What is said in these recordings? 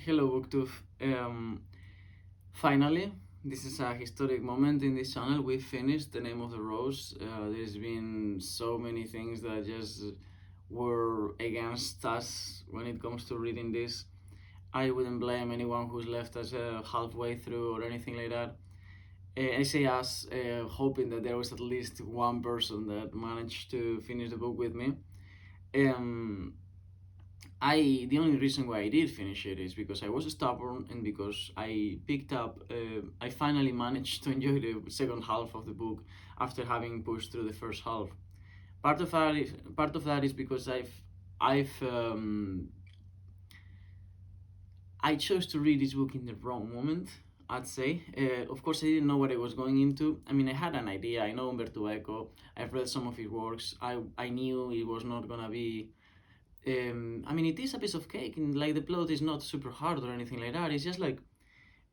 Hello, Booktube. Finally, this is a historic moment in this channel. We finished The Name of the Rose. There's been so many things that just were against us when it comes to reading this. I wouldn't blame anyone who's left us halfway through or anything like that. I say us, hoping that there was at least one person that managed to finish the book with me. Um, the only reason why I did finish it is because I was stubborn and because I finally managed to enjoy the second half of the book after having pushed through the first half. Part of that is because I've I chose to read this book in the wrong moment. I'd say. Of course, I didn't know what I was going into. I mean, I had an idea. I know Umberto Eco. I've read some of his works. I knew it was not gonna be I mean, it is a piece of cake, and like the plot is not super hard or anything like that. It's just like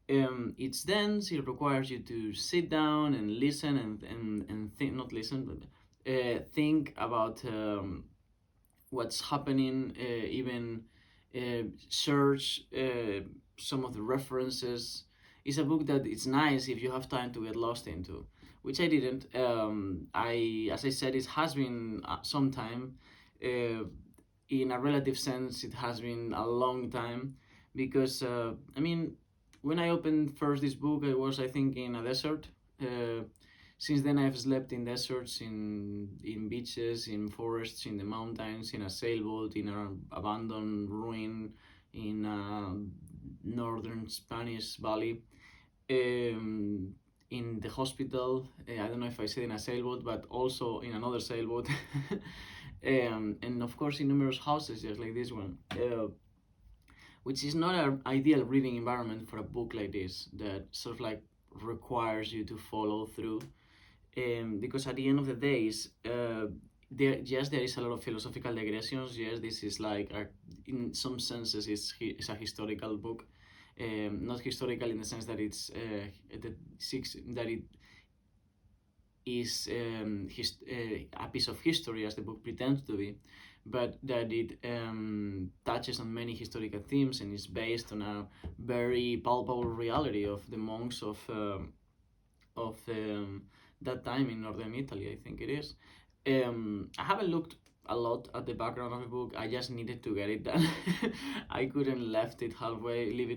it's dense. It requires you to sit down and listen and think, not listen, but think about what's happening. Even search some of the references. It's a book that it's nice if you have time to get lost into, which I didn't. As I said, it has been some time. Uh, in a relative sense, it has been a long time because I mean, when I opened first this book, I think in a desert. Uh, since then, I've slept in deserts, in beaches, in forests, in the mountains, in a sailboat, in an abandoned ruin, in a northern Spanish valley, um, in the hospital. I don't know if I said in a sailboat, but also in another sailboat, and of course in numerous houses, just like this one. Which is not an ideal reading environment for a book like this that sort of like requires you to follow through because at the end of the day, there is a lot of philosophical digressions. Yes, this is like in some senses it's a historical book, not historical in the sense that that it is a piece of history as the book pretends to be, but that it touches on many historical themes and is based on a very palpable reality of the monks of that time in northern Italy, I think it is. I haven't looked a lot at the background of the book. I just needed to get it done. I couldn't leave it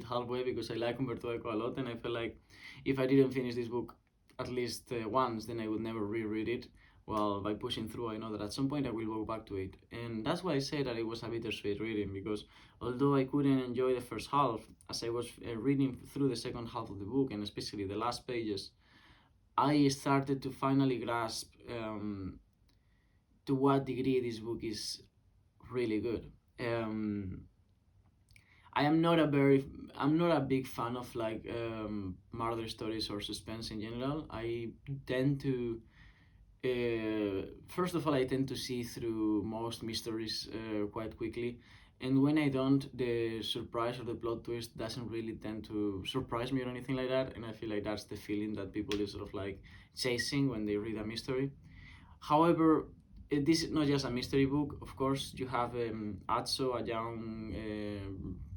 halfway because I like Umberto Eco a lot, and I feel like if I didn't finish this book at least once, then I would never reread it. Well, by pushing through, I know that at some point I will go back to it, and that's why I say that it was a bittersweet reading because although I couldn't enjoy the first half, as I was reading through the second half of the book and especially the last pages, I started to finally grasp to what degree this book is really good. Um, I am not a very, I'm not a big fan of like murder stories or suspense in general. I tend to, first of all, I tend to see through most mysteries quite quickly. And when I don't, the surprise or the plot twist doesn't really tend to surprise me or anything like that. And I feel like that's the feeling that people is sort of like chasing when they read a mystery. However, this is not just a mystery book. Of course, you have Atso, a young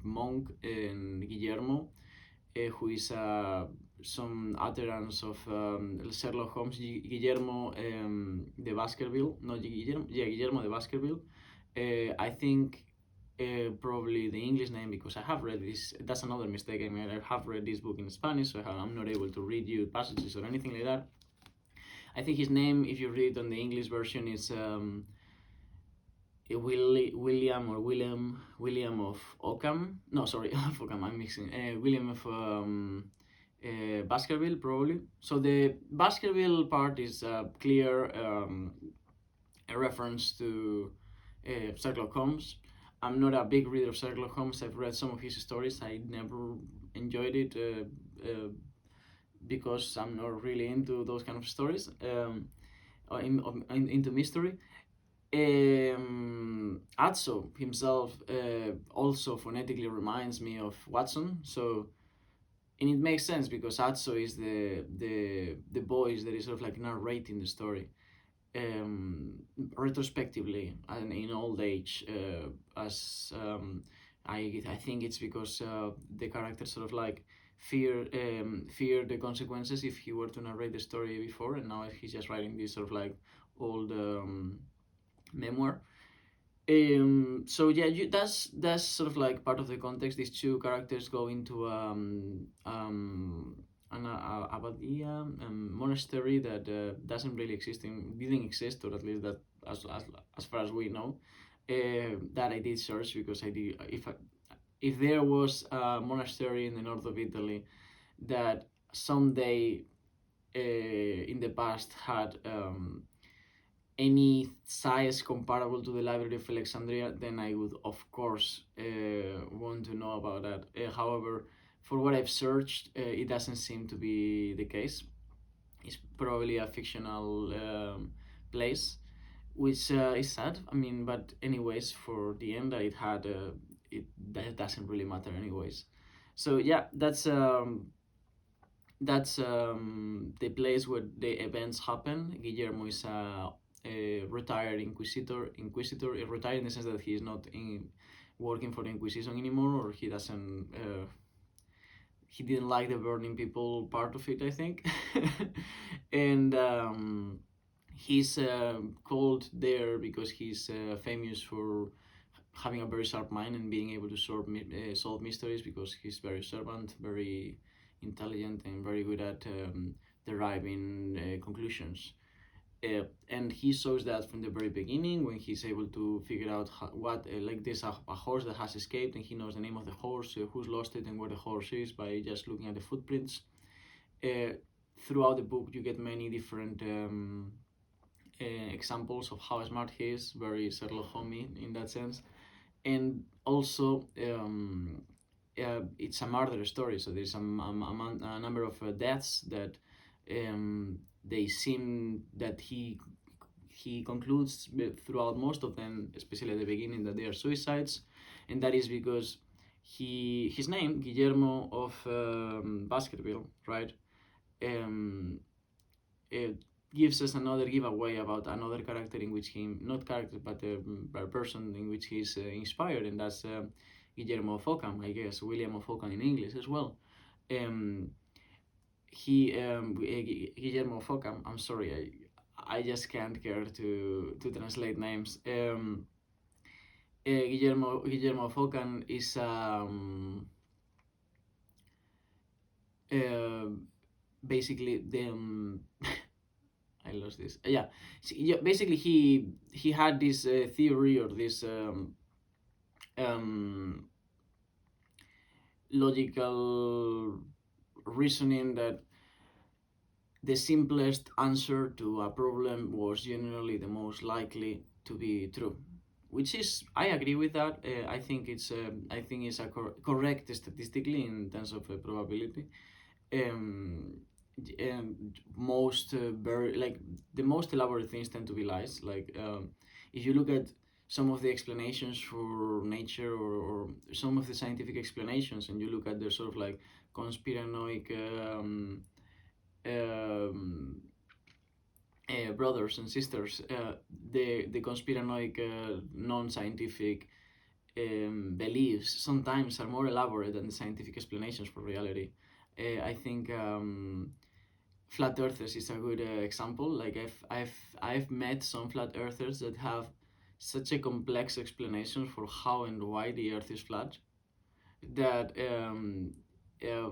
monk, and Guillermo, who is some utterance of Sherlock Holmes. Guillermo de Baskerville, not Guillermo, yeah, Guillermo de Baskerville. I think probably the English name because I have read this. That's another mistake. I mean, I have read this book in Spanish, so I'm not able to read you passages or anything like that. I think his name, if you read on the English version, is William of Ockham. No, sorry, of Ockham. I'm mixing. William of Baskerville, probably. So the Baskerville part is clear a reference to Sherlock Holmes. I'm not a big reader of Sherlock Holmes. I've read some of his stories. I never enjoyed it because I'm not really into those kind of stories. Into mystery. Atso himself also phonetically reminds me of Watson, so and it makes sense because Atso is the voice that is sort of like narrating the story retrospectively and in old age as I think it's because the character sort of like fear the consequences if he were to narrate the story before, and now he's just writing this sort of like old memoir. So yeah, that's sort of like part of the context. These two characters go into an abadia monastery that doesn't really exist in didn't exist, or at least that as far as we know. That I did search because I did if there was a monastery in the north of Italy that someday in the past had any size comparable to the Library of Alexandria, then I would, of course, want to know about that. However, for what I've searched, it doesn't seem to be the case. It's probably a fictional place, which is sad. I mean, but anyways, for the end that it had, it that doesn't really matter anyways. So yeah, that's the place where the events happen. Guillermo is a retired inquisitor, retired in the sense that he is not working for the Inquisition anymore, or he doesn't. He didn't like the burning people part of it, I think, and he's called there because he's famous for having a very sharp mind and being able to solve mysteries, because he's very observant, very intelligent, and very good at deriving conclusions. And he shows that from the very beginning when he's able to figure out what like there's a horse that has escaped, and he knows the name of the horse, who's lost it, and where the horse is by just looking at the footprints. Uh, Throughout the book, you get many different examples of how smart he is, very Sherlock Holmes in that sense. And also it's a murder story, so there's a number of deaths that they seem that he concludes throughout most of them, especially at the beginning, that they are suicides, and that is because his name Guillermo of Baskerville, right? Um, it gives us another giveaway about another character in which he, not character, but a person in which he's inspired, and that's Guillermo of Ockham, I guess, William of Ockham in English as well. Um, Guillermo of Ockham. I'm sorry, I just can't care to translate names. Guillermo of Ockham is uh, basically the I lost this. Yeah. Yeah, basically he had this theory, or this um, logical reasoning that the simplest answer to a problem was generally the most likely to be true, which is I agree with that. I think it's correct statistically in terms of probability. um, and most very like the most elaborate things tend to be lies. Like if you look at some of the explanations for nature, or some of the scientific explanations, and you look at their sort of like conspiranoic um, brothers and sisters, the conspiranoic non-scientific beliefs sometimes are more elaborate than the scientific explanations for reality. I think flat earthers is a good example. Like I've met some flat earthers that have such a complex explanation for how and why the earth is flat that uh,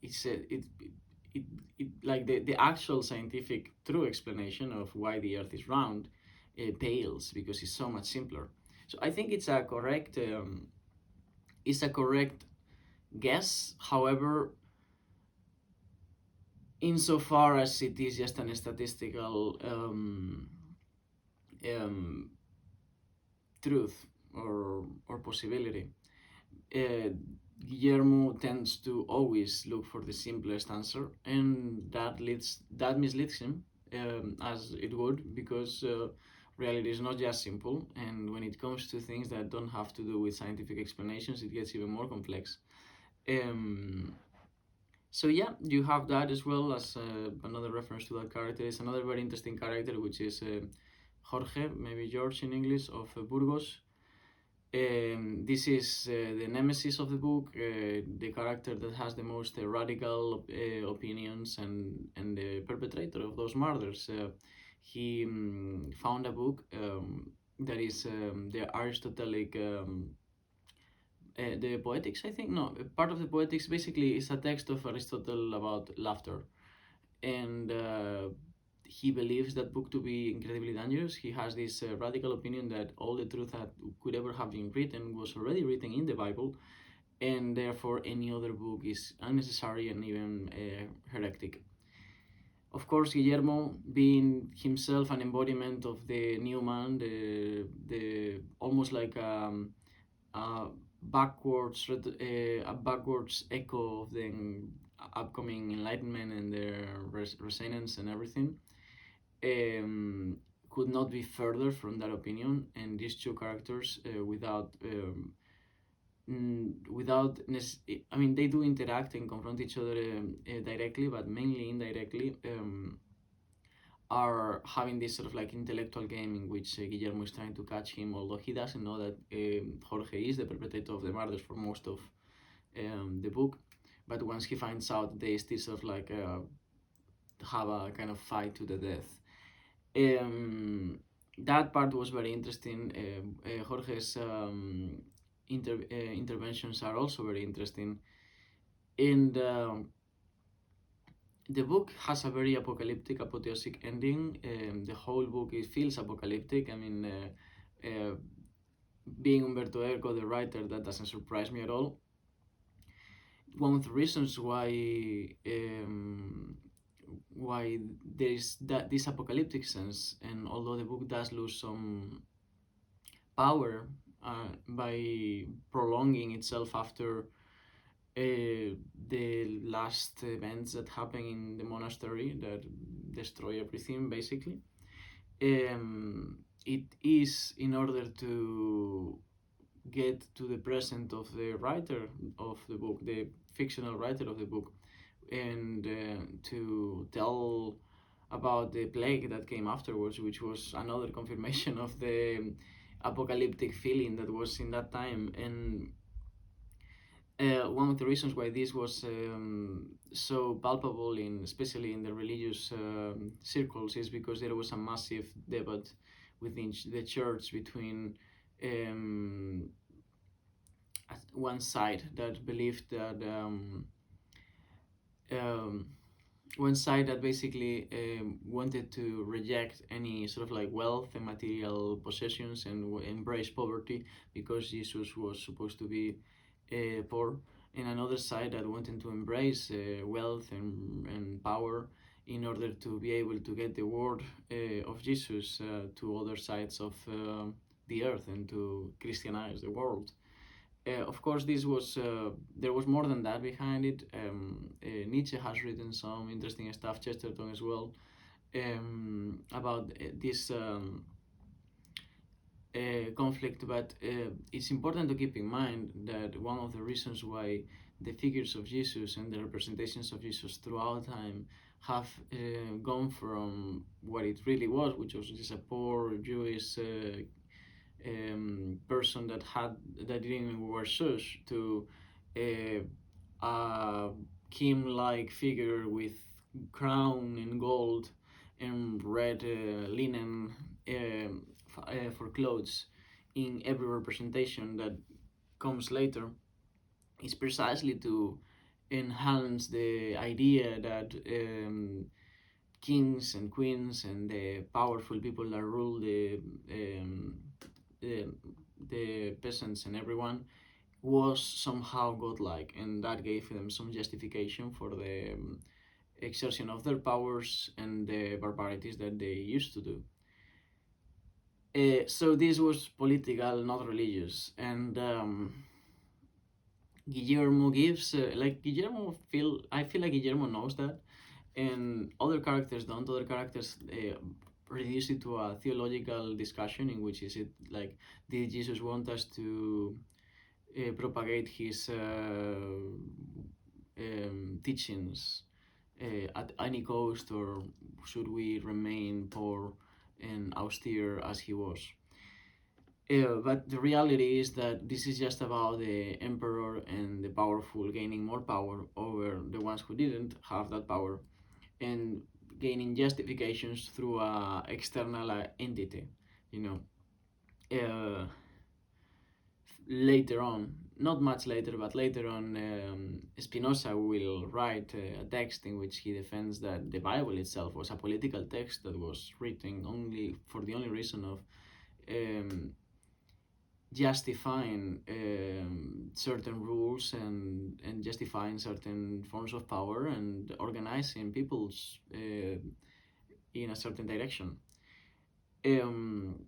it's it, it like the actual scientific true explanation of why the earth is round pales, because it's so much simpler. So I think it's a correct guess. However, insofar as it is just an statistical um, truth or possibility, uh, Guillermo tends to always look for the simplest answer, and that misleads him, as it would, because reality is not just simple, and when it comes to things that don't have to do with scientific explanations, it gets even more complex. Um, so yeah, you have that as well as another reference to that character. Is another very interesting character, which is Jorge, maybe George in English, of Burgos. This is the nemesis of the book, the character that has the most radical opinions and the perpetrator of those murders. He found a book that is the Aristotelic. The Poetics, I think. No, part of the Poetics basically is a text of Aristotle about laughter, and he believes that book to be incredibly dangerous. He has this radical opinion that all the truth that could ever have been written was already written in the Bible, and therefore any other book is unnecessary and even heretic. Of course, Guillermo, being himself an embodiment of the new man, the almost like a a backwards echo of the upcoming enlightenment and their resonance and everything, um, could not be further from that opinion. And these two characters, I mean, they do interact and confront each other directly, but mainly indirectly. Are having this sort of like intellectual game in which Guillermo is trying to catch him, although he doesn't know that Jorge is the perpetrator of the murders for most of the book. But once he finds out, they still sort of like have a kind of fight to the death. That part was very interesting. Jorge's interventions are also very interesting. And the book has a very apocalyptic, apotheosic ending. The whole book feels apocalyptic. I mean, being Umberto Eco, the writer, that doesn't surprise me at all. One of the reasons why there is that this apocalyptic sense, and although the book does lose some power by prolonging itself after the last events that happen in the monastery that destroy everything basically. It is in order to get to the present of the writer of the book, the fictional writer of the book, and to tell about the plague that came afterwards, which was another confirmation of the apocalyptic feeling that was in that time. And one of the reasons why this was so palpable, especially in the religious circles, is because there was a massive debate within the church between um, one side that believed that um, one side that basically wanted to reject any sort of like wealth and material possessions and embrace poverty because Jesus was supposed to be poor, and another side that wanted to embrace wealth and power in order to be able to get the word of Jesus to other sides of the earth and to Christianize the world. Of course, this was there was more than that behind it. Nietzsche has written some interesting stuff, Chesterton as well, about this conflict. But it's important to keep in mind that one of the reasons why the figures of Jesus and the representations of Jesus throughout time have gone from what it really was, which was just a poor Jewish person that didn't even wear shoes, to a king-like figure with crown and gold and red linen for clothes in every representation that comes later, is precisely to enhance the idea that kings and queens and the powerful people that rule the, the peasants and everyone was somehow godlike, and that gave them some justification for the exertion of their powers and the barbarities that they used to do. So this was political, not religious, and Guillermo gives like Guillermo feel I feel like Guillermo knows that, and other characters don't. Other characters reduce it to a theological discussion in which is it like, did Jesus want us to propagate his teachings at any cost, or should we remain poor and austere as he was? But the reality is that this is just about the emperor and the powerful gaining more power over the ones who didn't have that power, and gaining justifications through a external entity. You know, later on, not much later, but later on, Spinoza will write a text in which he defends that the Bible itself was a political text that was written only for the only reason of um, justifying certain rules and justifying certain forms of power and organizing peoples in a certain direction. Um,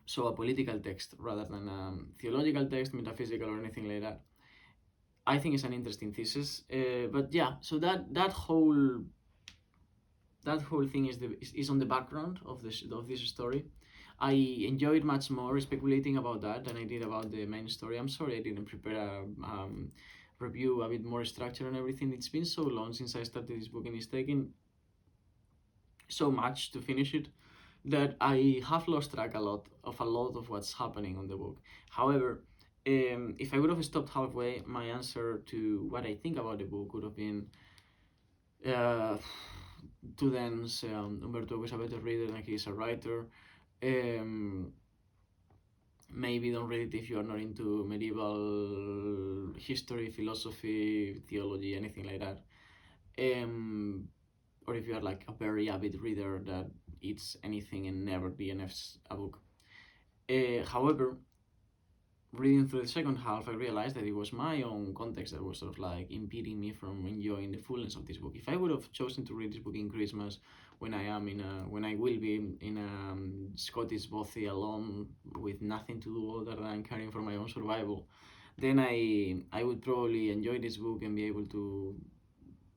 so a political text rather than a theological text, metaphysical or anything like that. I think it's an interesting thesis, but yeah. So that whole thing is on the background of this story. I enjoyed much more speculating about that than I did about the main story. I'm sorry I didn't prepare a review a bit more structured and everything. It's been so long since I started this book, and it's taken so much to finish it that I have lost track a lot of what's happening on the book. However, if I would have stopped halfway, my answer to what I think about the book would have been uh, too dense. Umberto was a better reader than he is a writer. Um, Maybe don't read it if you are not into medieval history, philosophy, theology, anything like that. Um, or if you are like a very avid reader that eats anything and never DNFs a book. However, reading through the second half, I realized that it was my own context that was sort of like impeding me from enjoying the fullness of this book. If I would have chosen to read this book in Christmas, when I will be in a Scottish bothy alone with nothing to do other than caring for my own survival, then I would probably enjoy this book and be able to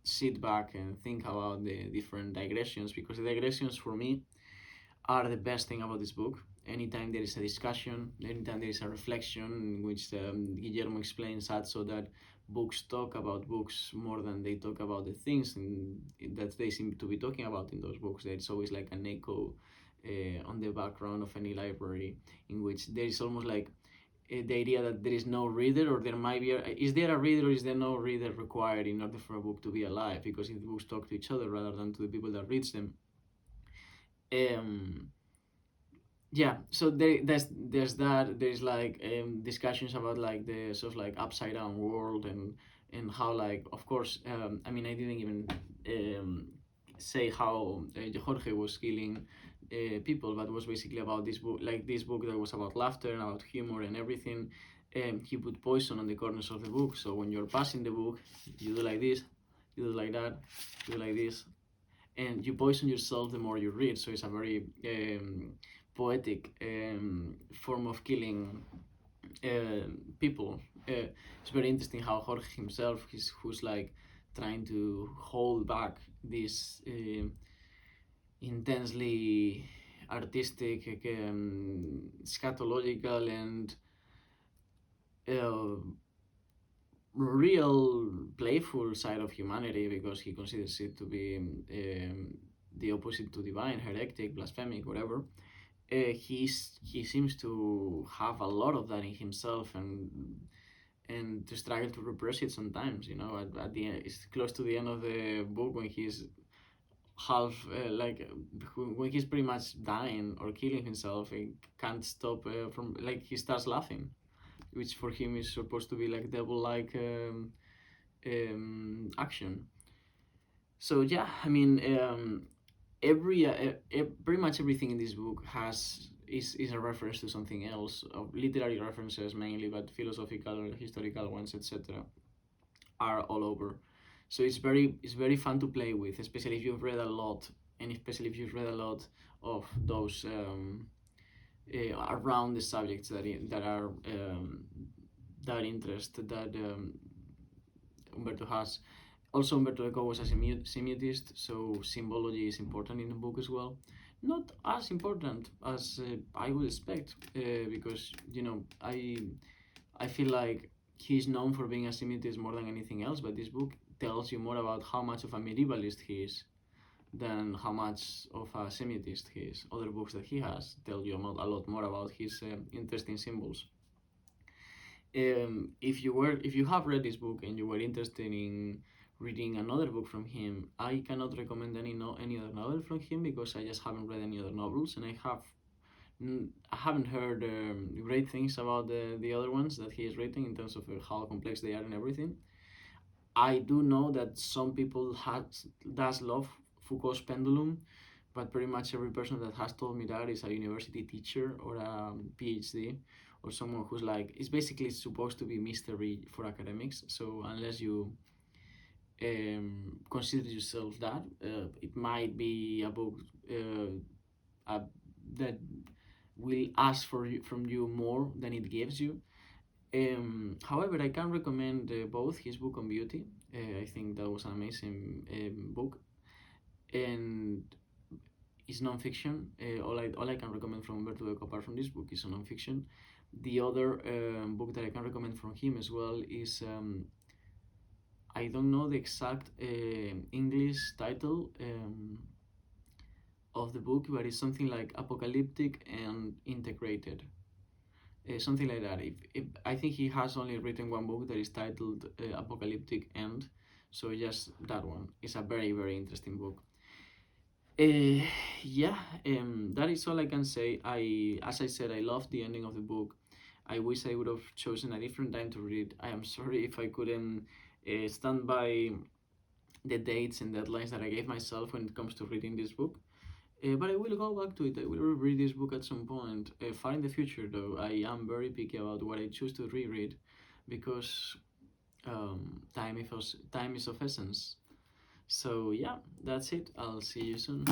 sit back and think about the different digressions, because the digressions for me are the best thing about this book. Anytime there is a discussion, anytime there is a reflection in which Guillermo explains that, so that books talk about books more than they talk about the things that they seem to be talking about in those books. There's always like an echo on the background of any library, in which there is almost like the idea that there is no reader, or there might be is there a reader or is there no reader required in order for a book to be alive, because if the books talk to each other rather than to the people that reads them. um, yeah, so there's that. There's like discussions about like the sort of like upside down world, and how, like, of course, I mean, I didn't even say how Jorge was killing people, but it was basically about this book, like this book that was about laughter and about humor and everything. He put poison on the corners of the book, so when you're passing the book, you do like this, you do like that, you do like this, and you poison yourself the more you read. So it's a very poetic form of killing people. It's very interesting how Jorge himself, who's like trying to hold back this intensely artistic, scatological, and uh, real playful side of humanity, because he considers it to be the opposite to divine, heretic, blasphemic, whatever. He seems to have a lot of that in himself, and to struggle to repress it sometimes. At the end, it's close to the end of the book, when he's half when he's pretty much dying or killing himself. He can't stop from, like, he starts laughing, which for him is supposed to be like devil-like action. So yeah, I mean, pretty much everything in this book is a reference to something else, of literary references mainly, but philosophical, historical ones, etc., are all over. So it's very fun to play with, especially if you've read a lot, and especially if you've read a lot of those around the subjects that are that interest that Umberto has. Also, Umberto Eco was a semiotist, so symbology is important in the book as well. Not as important as I would expect, because I feel like he's known for being a semiotist more than anything else. But this book tells you more about how much of a medievalist he is, than how much of a Semitist he is. Other books that he has tell you a lot more about his interesting symbols. If you have read this book and you were interested in reading another book from him, I cannot recommend any other novel from him because I just haven't read any other novels, and I haven't heard great things about the other ones that he is writing in terms of how complex they are and everything. I do know that some people does love Foucault's Pendulum, but pretty much every person that has told me that is a university teacher or a PhD or someone who's like, it's basically supposed to be mystery for academics. So unless you consider yourself that, it might be a book that will ask from you more than it gives you. However, I can recommend both his book on beauty. I think that was an amazing book, and it's non-fiction. All I can recommend from Umberto Eco apart from this book is a non-fiction. The other book that I can recommend from him as well is I don't know the exact English title of the book, but it's something like apocalyptic and integrated. Something like that. If I think he has only written one book that is titled Apocalyptic End, so just that one is a very interesting book. Yeah, that is all I can say. As I said, I loved the ending of the book. I wish I would have chosen a different time to read. I am sorry if I couldn't stand by the dates and deadlines that I gave myself when it comes to reading this book. But I will go back to it. I will read this book at some point. Far in the future, though, I am very picky about what I choose to reread because time is of essence. So, yeah, that's it. I'll see you soon.